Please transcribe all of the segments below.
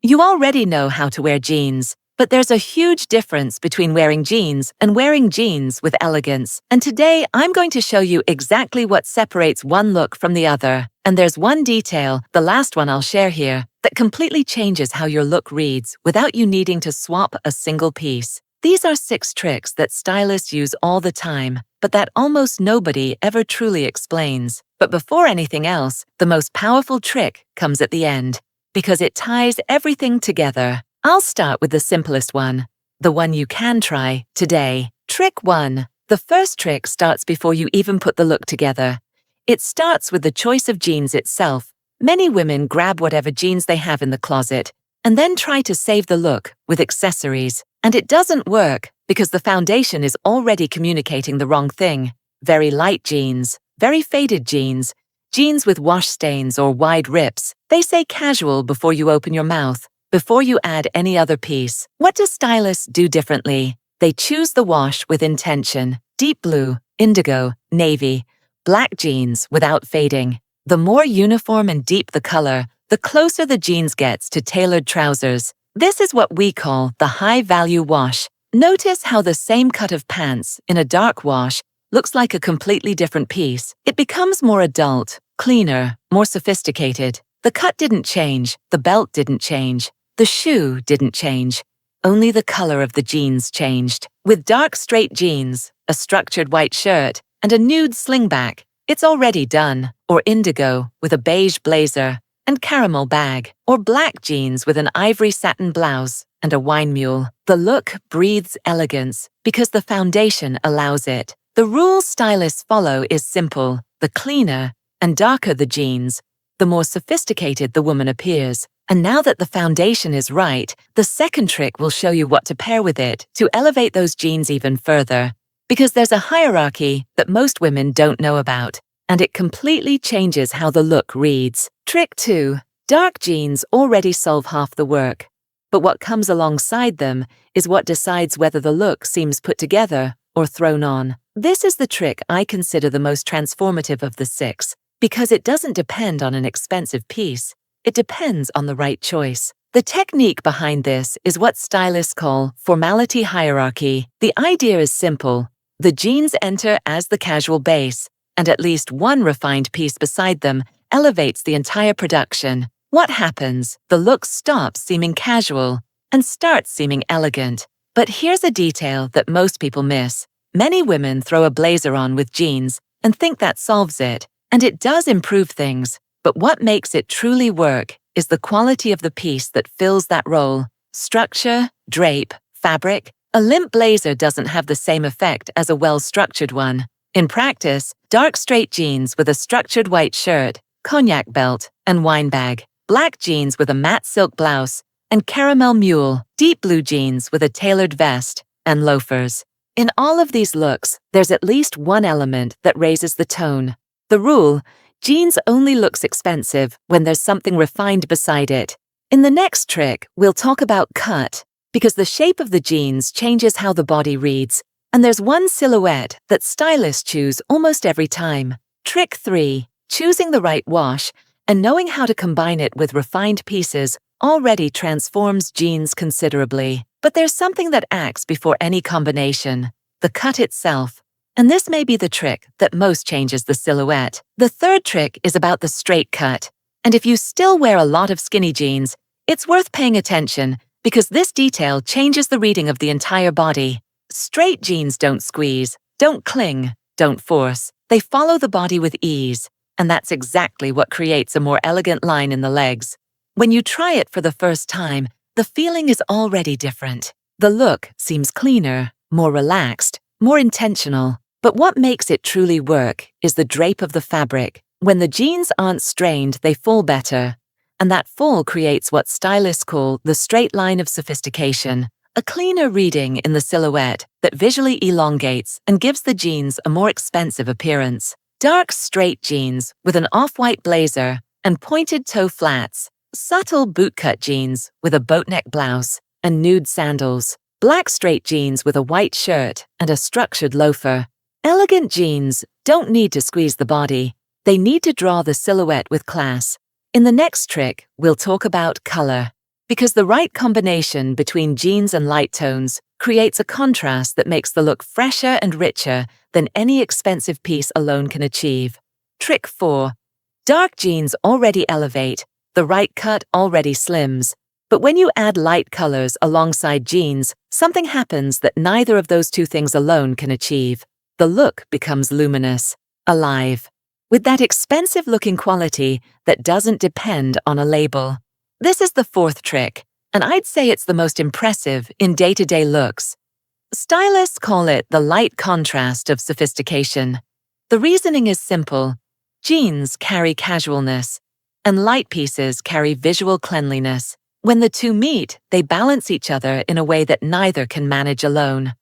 You already know how to wear jeans, but there's a huge difference between wearing jeans and wearing jeans with elegance. And today, I'm going to show you exactly what separates one look from the other. And there's one detail, the last one I'll share here, that completely changes how your look reads without you needing to swap a single piece. These are 6 tricks that stylists use all the time, but that almost nobody ever truly explains. But before anything else, the most powerful trick comes at the end, because it ties everything together. I'll start with the simplest one, the one you can try today. Trick 1. The first trick starts before you even put the look together. It starts with the choice of jeans itself. Many women grab whatever jeans they have in the closet and then try to save the look with accessories. And it doesn't work because the foundation is already communicating the wrong thing. Very light jeans, very faded jeans, jeans with wash stains or wide rips. They say casual before you open your mouth, before you add any other piece. What do stylists do differently? They choose the wash with intention. Deep blue, indigo, navy, black jeans without fading. The more uniform and deep the color, the closer the jeans gets to tailored trousers. This is what we call the high-value wash. Notice how the same cut of pants in a dark wash looks like a completely different piece. It becomes more adult, cleaner, more sophisticated. The cut didn't change, the belt didn't change, the shoe didn't change. Only the color of the jeans changed. With dark straight jeans, a structured white shirt, and a nude slingback, it's already done. Or indigo with a beige blazer and caramel bag, or black jeans with an ivory satin blouse and a wine mule. The look breathes elegance because the foundation allows it. The rule stylists follow is simple. The cleaner and darker the jeans, the more sophisticated the woman appears. And now that the foundation is right, the second trick will show you what to pair with it to elevate those jeans even further. Because there's a hierarchy that most women don't know about, and it completely changes how the look reads. Trick 2. Dark jeans already solve half the work, but what comes alongside them is what decides whether the look seems put together or thrown on. This is the trick I consider the most transformative of the 6, because it doesn't depend on an expensive piece. It depends on the right choice. The technique behind this is what stylists call formality hierarchy. The idea is simple. The jeans enter as the casual base, and at least one refined piece beside them elevates the entire production. What happens? The look stops seeming casual and starts seeming elegant. But here's a detail that most people miss. Many women throw a blazer on with jeans and think that solves it, and it does improve things. But what makes it truly work is the quality of the piece that fills that role. Structure, drape, fabric. A limp blazer doesn't have the same effect as a well-structured one. In practice, dark straight jeans with a structured white shirt, cognac belt, and wine bag. Black jeans with a matte silk blouse and caramel mule. Deep blue jeans with a tailored vest and loafers. In all of these looks, there's at least one element that raises the tone. The rule: jeans only looks expensive when there's something refined beside it. In the next trick, we'll talk about cut, because the shape of the jeans changes how the body reads. And there's one silhouette that stylists choose almost every time. Trick 3. Choosing the right wash and knowing how to combine it with refined pieces already transforms jeans considerably. But there's something that acts before any combination: the cut itself. And this may be the trick that most changes the silhouette. The third trick is about the straight cut. And if you still wear a lot of skinny jeans, it's worth paying attention, because this detail changes the reading of the entire body. Straight jeans don't squeeze, don't cling, don't force. They follow the body with ease, and that's exactly what creates a more elegant line in the legs. When you try it for the first time, the feeling is already different. The look seems cleaner, more relaxed, more intentional. But what makes it truly work is the drape of the fabric. When the jeans aren't strained, they fall better. And that fall creates what stylists call the straight line of sophistication. A cleaner reading in the silhouette that visually elongates and gives the jeans a more expensive appearance. Dark straight jeans with an off-white blazer and pointed toe flats. Subtle bootcut jeans with a boatneck blouse and nude sandals. Black straight jeans with a white shirt and a structured loafer. Elegant jeans don't need to squeeze the body. They need to draw the silhouette with class. In the next trick, we'll talk about color. because the right combination between jeans and light tones creates a contrast that makes the look fresher and richer than any expensive piece alone can achieve. Trick 4. Dark jeans already elevate, the right cut already slims. But when you add light colors alongside jeans, something happens that neither of those two things alone can achieve. The look becomes luminous, alive, with that expensive-looking quality that doesn't depend on a label. This is the 4th trick, and I'd say it's the most impressive in day-to-day looks. Stylists call it the light contrast of sophistication. The reasoning is simple. Jeans carry casualness, and light pieces carry visual cleanliness. When the two meet, they balance each other in a way that neither can manage alone.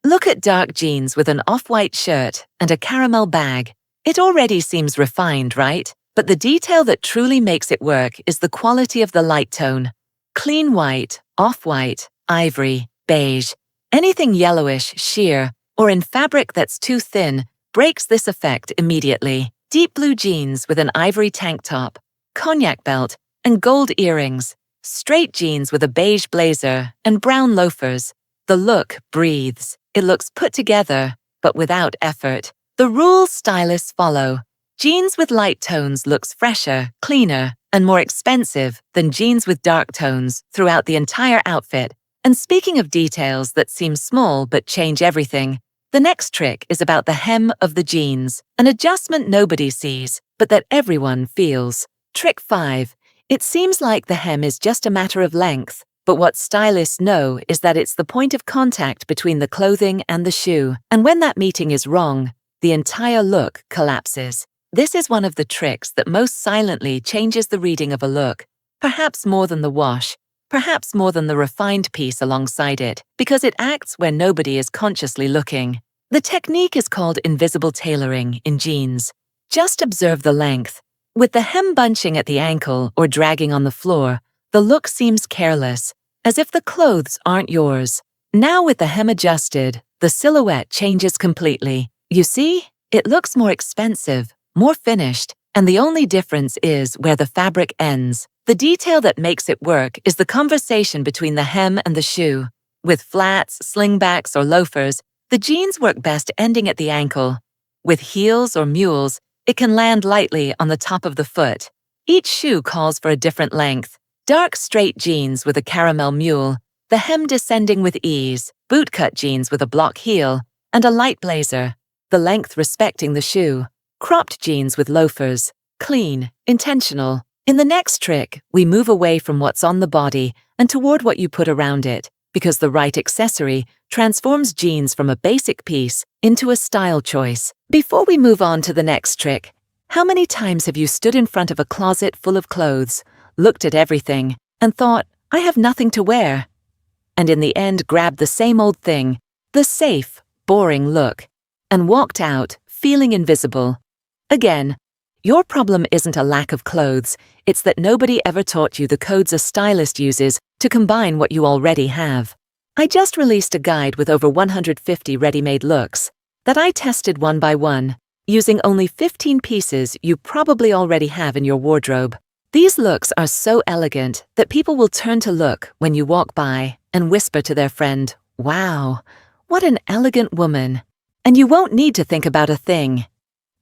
Look at dark jeans with an off-white shirt and a caramel bag. It already seems refined, right? But the detail that truly makes it work is the quality of the light tone. Clean white, off-white, ivory, beige, anything yellowish, sheer, or in fabric that's too thin breaks this effect immediately. Deep blue jeans with an ivory tank top, cognac belt, and gold earrings. Straight jeans with a beige blazer and brown loafers. The look breathes. It looks put together, but without effort. The rules stylists follow. Jeans with light tones looks fresher, cleaner, and more expensive than jeans with dark tones throughout the entire outfit. And speaking of details that seem small but change everything, the next trick is about the hem of the jeans, an adjustment nobody sees, but that everyone feels. Trick 5. It seems like the hem is just a matter of length, but what stylists know is that it's the point of contact between the clothing and the shoe, and when that meeting is wrong, the entire look collapses. This is one of the tricks that most silently changes the reading of a look, perhaps more than the wash, perhaps more than the refined piece alongside it, because it acts where nobody is consciously looking. The technique is called invisible tailoring in jeans. Just observe the length. With the hem bunching at the ankle or dragging on the floor, the look seems careless, as if the clothes aren't yours. Now with the hem adjusted, the silhouette changes completely. You see, it looks more expensive, more finished, and the only difference is where the fabric ends. The detail that makes it work is the conversation between the hem and the shoe. With flats, slingbacks, or loafers, the jeans work best ending at the ankle. With heels or mules, it can land lightly on the top of the foot. Each shoe calls for a different length. Dark straight jeans with a caramel mule, the hem descending with ease, bootcut jeans with a block heel, and a light blazer, the length respecting the shoe. Cropped jeans with loafers, clean, intentional. In the next trick, we move away from what's on the body and toward what you put around it, because the right accessory transforms jeans from a basic piece into a style choice. Before we move on to the next trick, how many times have you stood in front of a closet full of clothes, looked at everything, and thought, I have nothing to wear? And in the end grabbed the same old thing, the safe, boring look, and walked out, feeling invisible. Again, your problem isn't a lack of clothes, it's that nobody ever taught you the codes a stylist uses to combine what you already have. I just released a guide with over 150 ready-made looks that I tested one by one, using only 15 pieces you probably already have in your wardrobe. These looks are so elegant that people will turn to look when you walk by and whisper to their friend, "Wow, what an elegant woman." And you won't need to think about a thing.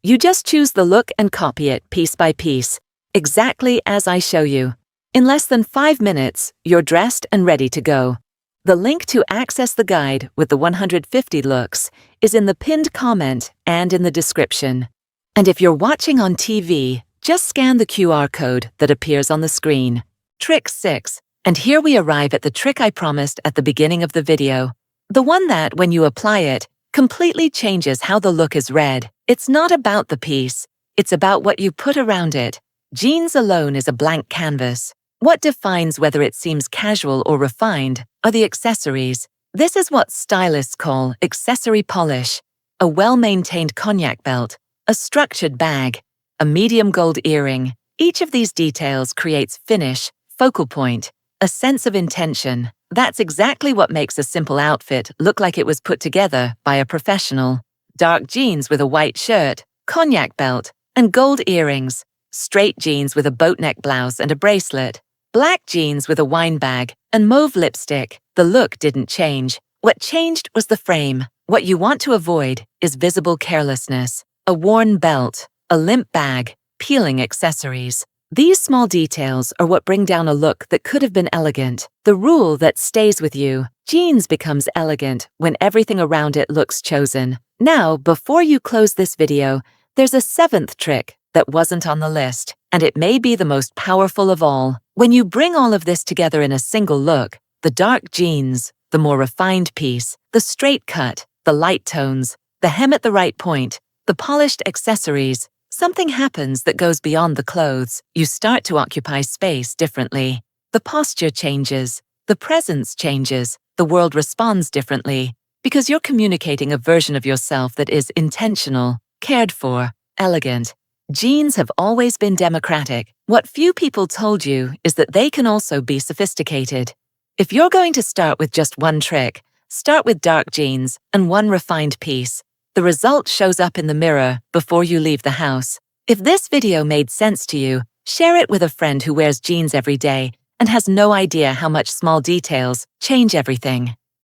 You just choose the look and copy it piece by piece, exactly as I show you. In less than 5 minutes, you're dressed and ready to go. The link to access the guide with the 150 looks is in the pinned comment and in the description. And if you're watching on TV, just scan the QR code that appears on the screen. Trick 6. And here we arrive at the trick I promised at the beginning of the video. The one that, when you apply it, completely changes how the look is read. It's not about the piece, it's about what you put around it. Jeans alone is a blank canvas. What defines whether it seems casual or refined are the accessories. This is what stylists call accessory polish. A well-maintained cognac belt, a structured bag, a medium gold earring. Each of these details creates finish, focal point, a sense of intention. That's exactly what makes a simple outfit look like it was put together by a professional. Dark jeans with a white shirt, cognac belt, and gold earrings. Straight jeans with a boat neck blouse and a bracelet. Black jeans with a wine bag and mauve lipstick. The look didn't change. What changed was the frame. What you want to avoid is visible carelessness, a worn belt, a limp bag, peeling accessories. These small details are what bring down a look that could have been elegant. The rule that stays with you: jeans becomes elegant when everything around it looks chosen. Now, before you close this video, there's a seventh trick that wasn't on the list, and it may be the most powerful of all. When you bring all of this together in a single look, the dark jeans, the more refined piece, the straight cut, the light tones, the hem at the right point, the polished accessories, something happens that goes beyond the clothes. You start to occupy space differently. The posture changes, the presence changes, the world responds differently, because you're communicating a version of yourself that is intentional, cared for, elegant. Jeans have always been democratic. What few people told you is that they can also be sophisticated. If you're going to start with just one trick, start with dark jeans and one refined piece. The result shows up in the mirror before you leave the house. If this video made sense to you, share it with a friend who wears jeans every day and has no idea how much small details change everything.